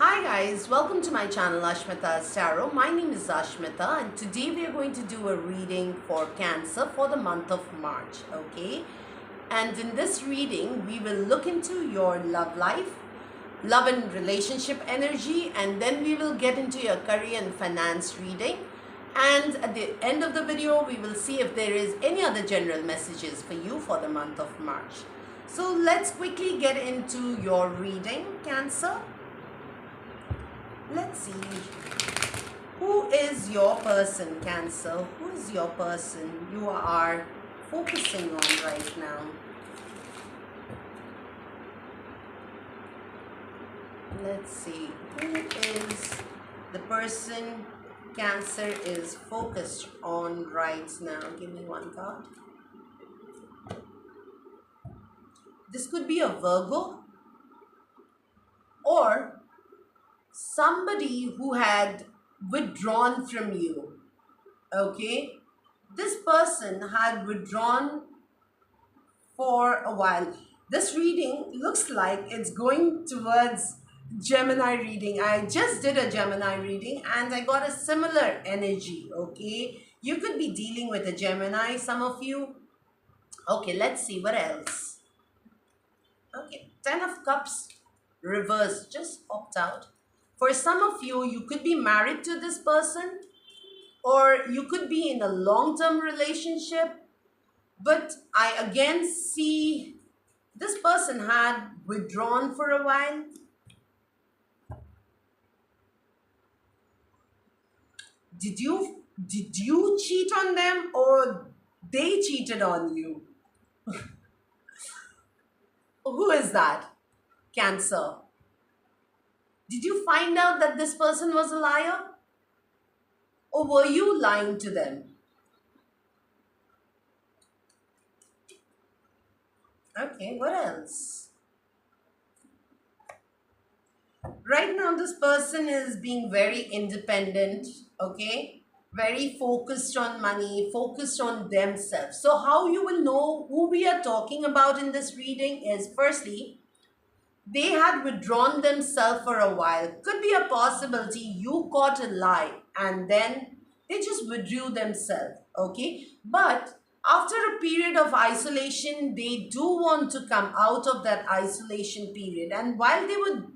Hi guys, welcome to my channel Ashmita's Tarot. My name is Ashmita and today we are going to do a reading for Cancer for the month of March, okay? And in this reading, we will look into your love life, love and relationship energy, and then we will get into your career and finance reading. And at the end of the video, we will see if there is any other general messages for you for the month of March. So let's quickly get into your reading, Cancer. Let's see. Who is your person, Cancer? Who is your person you are focusing on right now? Let's see. Who is the person Cancer is focused on right now? Give me one card. This could be a Virgo or somebody who had withdrawn from you. Okay, this person had withdrawn for a while. This reading looks like it's going towards Gemini reading. I just did a Gemini reading and I got a similar energy. Okay, you could be dealing with a Gemini, some of you. Okay, let's see what else. Okay, 10 of Cups reverse just popped out. For some of you, you could be married to this person or you could be in a long-term relationship. But I again see this person had withdrawn for a while. Did you cheat on them or they cheated on you? Who is that? Cancer. Did you find out that this person was a liar? Or were you lying to them? Okay, what else? Right now, this person is being very independent, okay? Very focused on money, focused on themselves. So how you will know who we are talking about in this reading is, firstly, they had withdrawn themselves for a while. Could be a possibility you caught a lie and then they just withdrew themselves, okay? But after a period of isolation, they do want to come out of that isolation period. And while they were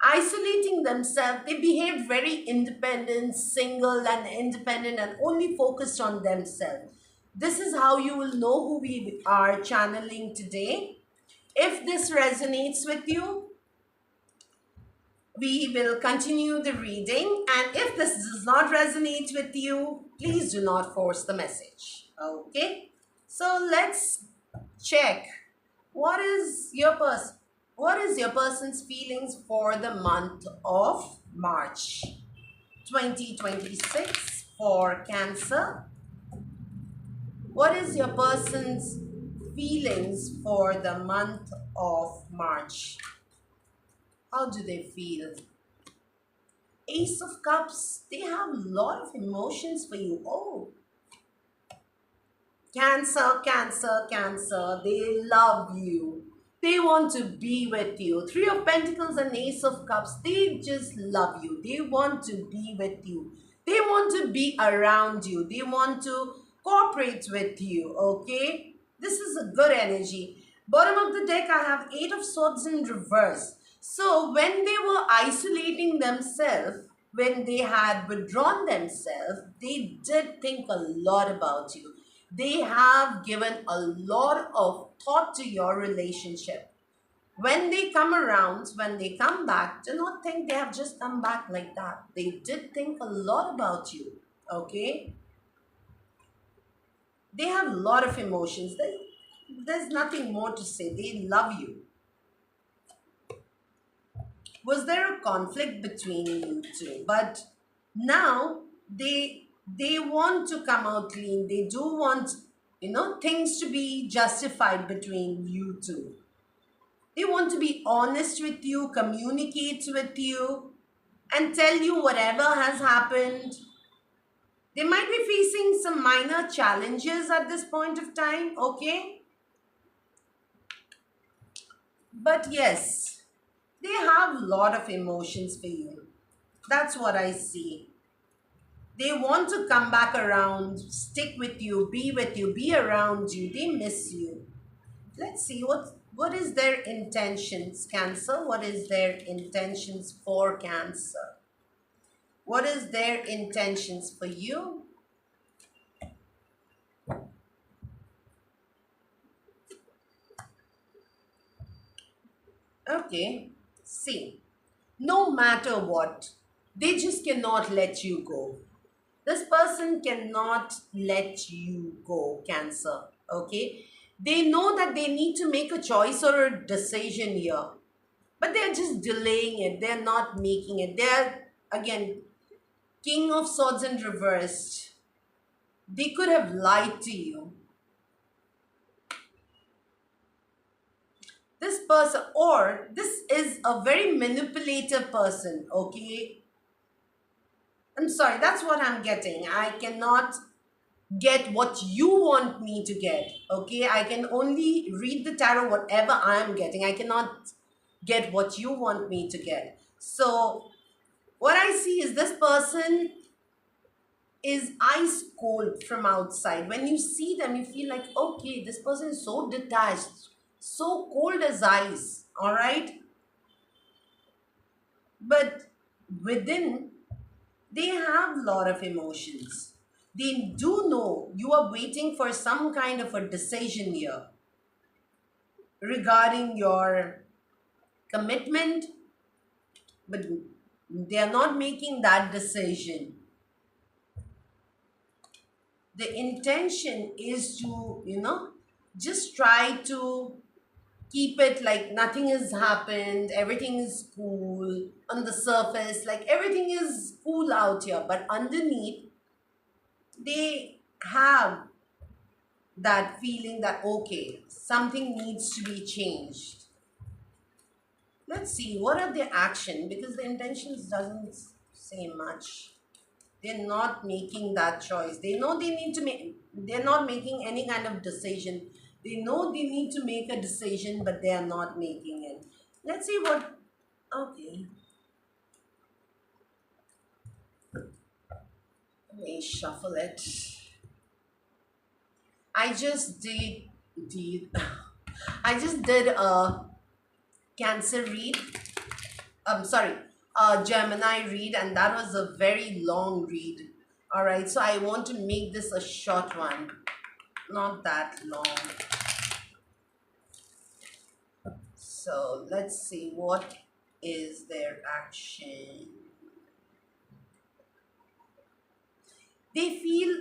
isolating themselves, they behaved very independent, single and independent and only focused on themselves. This is how you will know who we are channeling today. If this resonates with you, we will continue the reading. And if this does not resonate with you, please do not force the message. Okay? So let's check. What is your person's feelings for the month of March 2026 for Cancer? What is your person's feelings for the month of March? How do they feel? Ace of Cups, they have a lot of emotions for you. Oh, Cancer, Cancer, Cancer, they love you. They want to be with you. Three of Pentacles and Ace of Cups, they just love you. They want to be with you. They want to be around you. They want to cooperate with you, okay? This is a good energy. Bottom of the deck, I have Eight of Swords in reverse. So when they were isolating themselves, when they had withdrawn themselves, they did think a lot about you. They have given a lot of thought to your relationship. When they come around, when they come back, do not think they have just come back like that. They did think a lot about you, okay? They have a lot of emotions. There's nothing more to say. They love you. Was there a conflict between you two? But now they want to come out clean. They do want, things to be justified between you two. They want to be honest with you, communicate with you, and tell you whatever has happened. They might be facing some minor challenges at this point of time, okay? But yes, They have a lot of emotions for you. That's what I see. They want to come back around, stick with you, be around you. They miss you. Let's see what is their intentions, Cancer. What is their intentions for Cancer? What is their intentions for you? Okay. See, no matter what, they just cannot let you go. This person cannot let you go, Cancer. Okay? They know that they need to make a choice or a decision here, but they're just delaying it. They're not making it. They're, again, King of Swords in reversed. They could have lied to you. This person, or this is a very manipulative person, okay? I'm sorry, that's what I'm getting. I cannot get what you want me to get, okay? I can only read the tarot whatever I'm getting. I cannot get what you want me to get. So, what I see is this person is ice cold from outside. When you see them, you feel like, okay, this person is so detached, so cold as ice, all right? But within, they have a lot of emotions. They do know you are waiting for some kind of a decision here regarding your commitment, but they are not making that decision. The intention is to, just try to keep it like nothing has happened, everything is cool on the surface, like everything is cool out here, but underneath, they have that feeling that okay, something needs to be changed. Let's see what are their action, because the intentions doesn't say much. They're not making that choice. They know they need to make, they're not making any kind of decision. They know they need to make a decision, but they are not making it. Let's see what, okay, let me shuffle it. I just did I just did a Cancer read. Sorry, Gemini read, and that was a very long read. All right, so I want to make this a short one, not that long. So let's see what is their action. They feel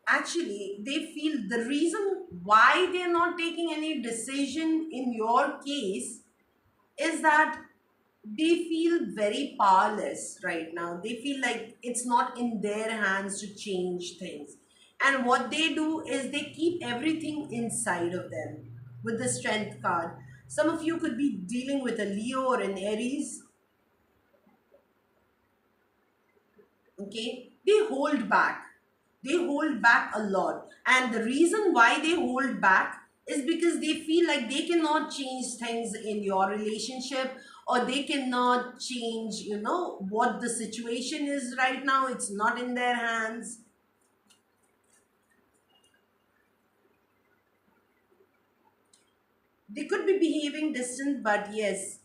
actually they feel the reason why they're not taking any decision in your case is that they feel very powerless right now. They feel like it's not in their hands to change things. And what they do is they keep everything inside of them with the Strength card. Some of you could be dealing with a Leo or an Aries, okay? They hold back. They hold back a lot. And the reason why they hold back is because they feel like they cannot change things in your relationship, or they cannot change, what the situation is right now. It's not in their hands. They could be behaving distant, but yes,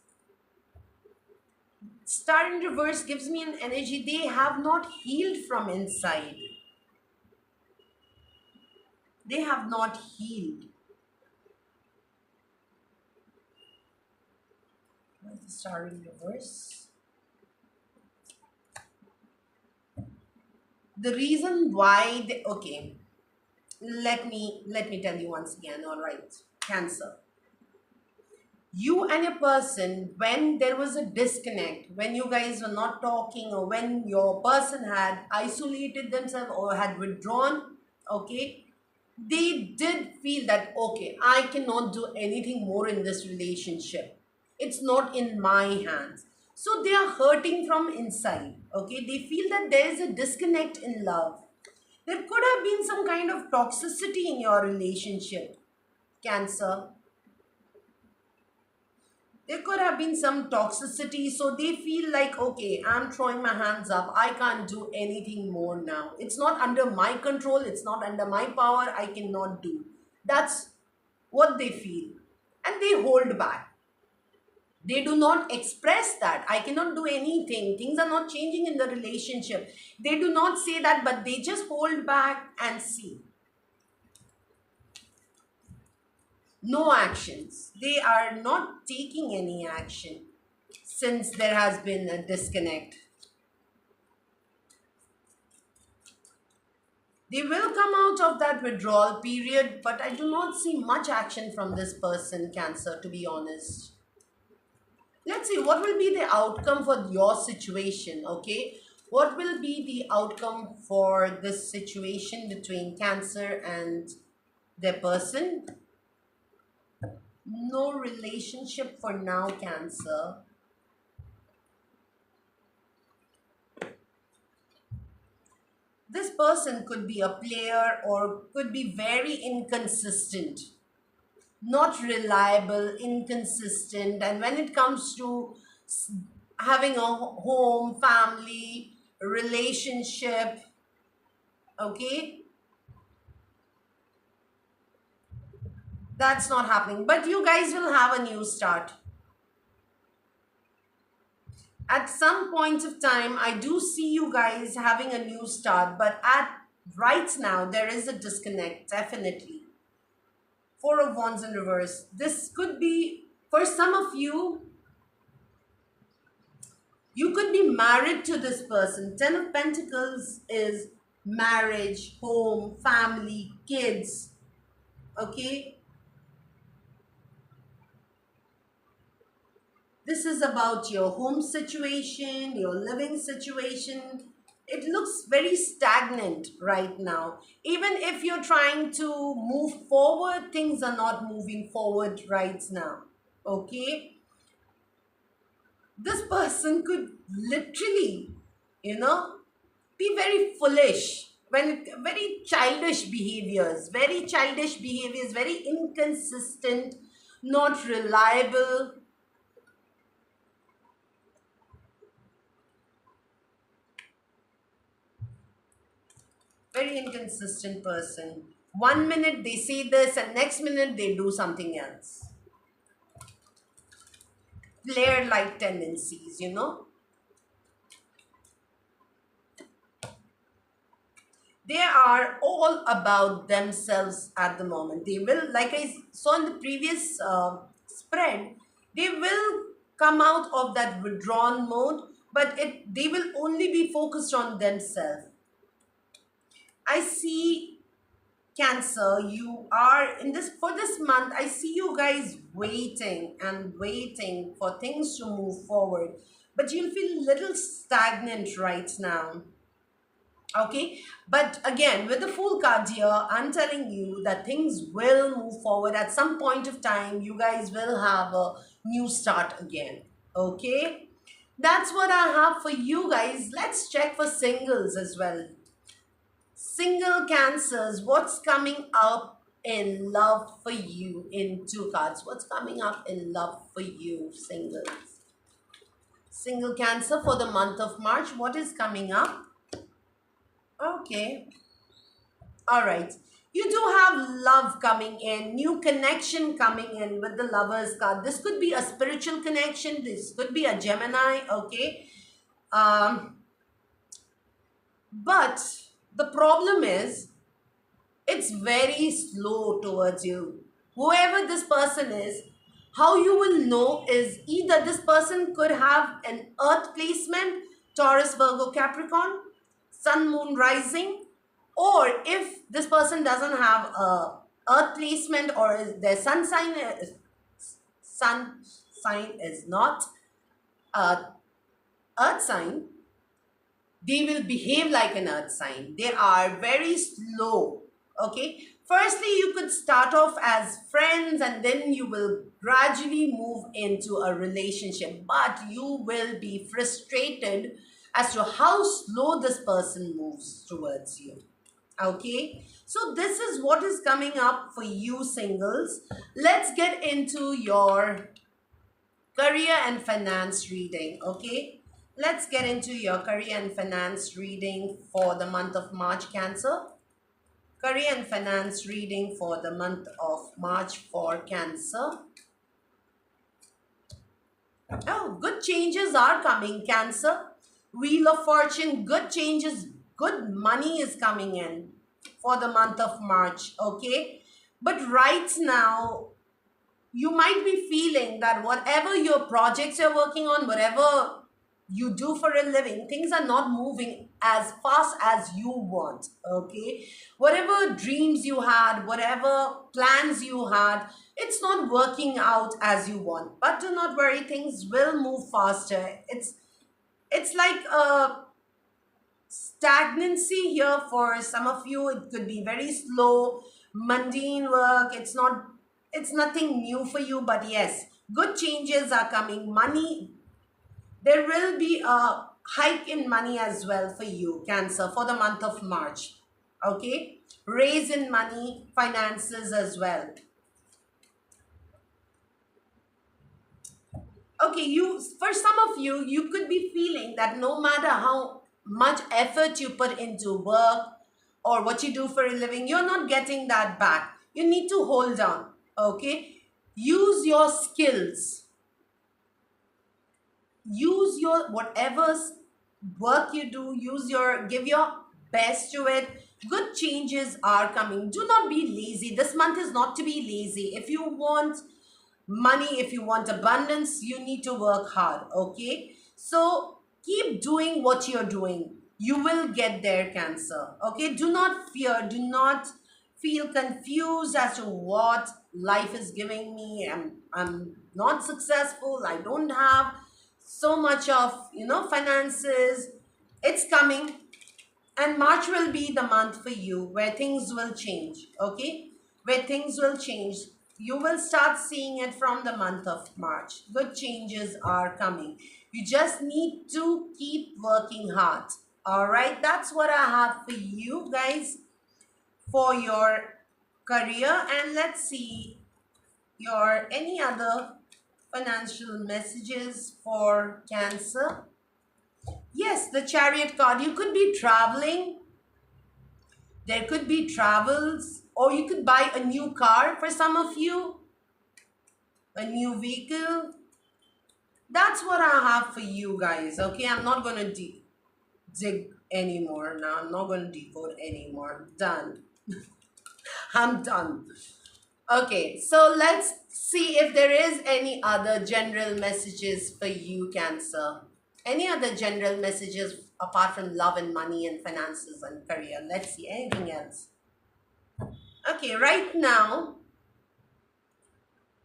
Star in reverse gives me an energy. They have not healed from inside. They have not healed. Where's the Star in reverse? The reason why they, okay, let me tell you once again. All right, Cancer, you and a person, when there was a disconnect, when you guys were not talking, or when your person had isolated themselves or had withdrawn, okay, they did feel that okay, I cannot do anything more in this relationship, it's not in my hands. So they are hurting from inside, okay? They feel that there is a disconnect in love. There could have been some kind of toxicity in your relationship, Cancer. There could have been some toxicity, so they feel like, okay, I'm throwing my hands up. I can't do anything more now. It's not under my control. It's not under my power. I cannot do. That's what they feel. And they hold back. They do not express that. I cannot do anything. Things are not changing in the relationship. They do not say that, but they just hold back and see. No actions. They are not taking any action since there has been a disconnect. They will come out of that withdrawal period, but I do not see much action from this person, Cancer, to be honest. Let's see what will be the outcome for your situation, okay? What will be the outcome for this situation between Cancer and their person? No relationship for now, Cancer. This person could be a player or could be very inconsistent, not reliable, inconsistent. And when it comes to having a home, family, relationship, okay, that's not happening. But you guys will have a new start. At some point of time, I do see you guys having a new start, but at right now, there is a disconnect, definitely. Four of Wands in reverse. This could be, for some of you, you could be married to this person. Ten of Pentacles is marriage, home, family, kids. Okay? This is about your home situation, your living situation. It looks very stagnant right now. Even if you're trying to move forward, things are not moving forward right now. Okay? This person could literally, you know, be very foolish when very childish behaviors, very inconsistent, not reliable. Very inconsistent person. One minute they say this and next minute they do something else. Flare like tendencies, you know. They are all about themselves at the moment. They will, like I saw in the previous spread, they will come out of that withdrawn mode, but they will only be focused on themselves. I see, Cancer, you are in this for this month. I see you guys waiting and waiting for things to move forward, but you'll feel a little stagnant right now. Okay, but again, with the Fool card here, I'm telling you that things will move forward. At some point of time, you guys will have a new start again. Okay, that's what I have for you guys. Let's check for singles as well. Single Cancers, what's coming up in love for you in two cards? What's coming up in love for you, singles? Single Cancer for the month of March, what is coming up? Okay. All right. You do have love coming in, new connection coming in with the Lovers card. This could be a spiritual connection. This could be a Gemini. Okay. Um, but the problem is it's very slow towards you. Whoever this person is, how you will know is either this person could have an earth placement, Taurus, Virgo, Capricorn, Sun, Moon, Rising, or if this person doesn't have a earth placement or their sun sign is not a earth sign, they will behave like an earth sign. They are very slow. Okay. Firstly, you could start off as friends and then you will gradually move into a relationship, but you will be frustrated as to how slow this person moves towards you. Okay, so this is what is coming up for you, singles. Let's get into your Career and finance reading. Okay, let's get into your career and finance reading for the month of March, Cancer. Career and finance reading for the month of March for Cancer. Oh, good changes are coming, Cancer. Wheel of Fortune, good changes, good money is coming in for the month of March, okay? But right now, you might be feeling that whatever your projects you're working on, whatever you do for a living, things are not moving as fast as you want, okay? Whatever dreams you had, whatever plans you had, it's not working out as you want. But do not worry, things will move faster. It's like a stagnancy here for some of you. It could be very slow, mundane work. It's nothing new for you, but yes, good changes are coming. Money, there will be a hike in money as well for you, Cancer, for the month of March. Okay? Raise in money, finances as well. Okay, you, for some of you, you could be feeling that no matter how much effort you put into work or what you do for a living, you're not getting that back. You need to hold on. Okay? Use your skills. Use your whatever work you do, give your best to it. Good changes are coming. Do not be lazy. This month is not to be lazy. If you want money, if you want abundance, you need to work hard, okay? So keep doing what you're doing. You will get there, Cancer, okay? Do not fear, do not feel confused as to what life is giving me. I'm not successful, I don't have so much of, finances. It's coming, and March will be the month for you where things will change, okay? Where things will change. You will start seeing it from the month of March. Good changes are coming. You just need to keep working hard. All right, that's what I have for you guys for your career. And let's see your any other financial messages for Cancer. Yes, the Chariot card. You could be traveling. There could be travels, or you could buy a new car for some of you, a new vehicle. That's what I have for you guys. Okay, I'm not going to dig anymore now. I'm not going to decode anymore. Done. I'm done. Okay, so let's see if there is any other general messages for you, Cancer. Any other general messages apart from love and money and finances and career? Let's see, anything else? Okay, right now,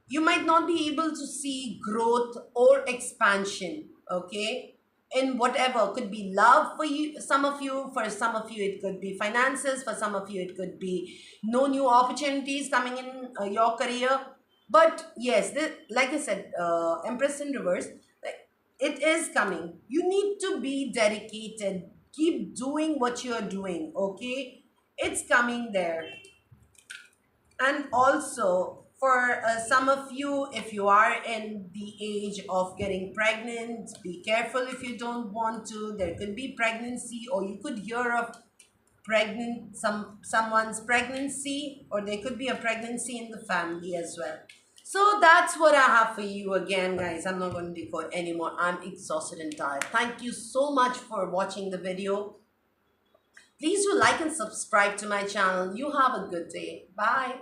you might not be able to see growth or expansion, okay, in whatever. Could be love for you, some of you. For some of you it could be finances. For some of you it could be no new opportunities coming in your career. But yes, like I said, Empress in reverse, like, it is coming. You need to be dedicated. Keep doing what you're doing, okay? It's coming there. And also, for some of you, if you are in the age of getting pregnant, be careful if you don't want to. There could be pregnancy, or you could hear of someone's pregnancy, or there could be a pregnancy in the family as well. So that's what I have for you again, guys. I'm not going to decode anymore. I'm exhausted and tired. Thank you so much for watching the video. Please do like and subscribe to my channel. You have a good day. Bye.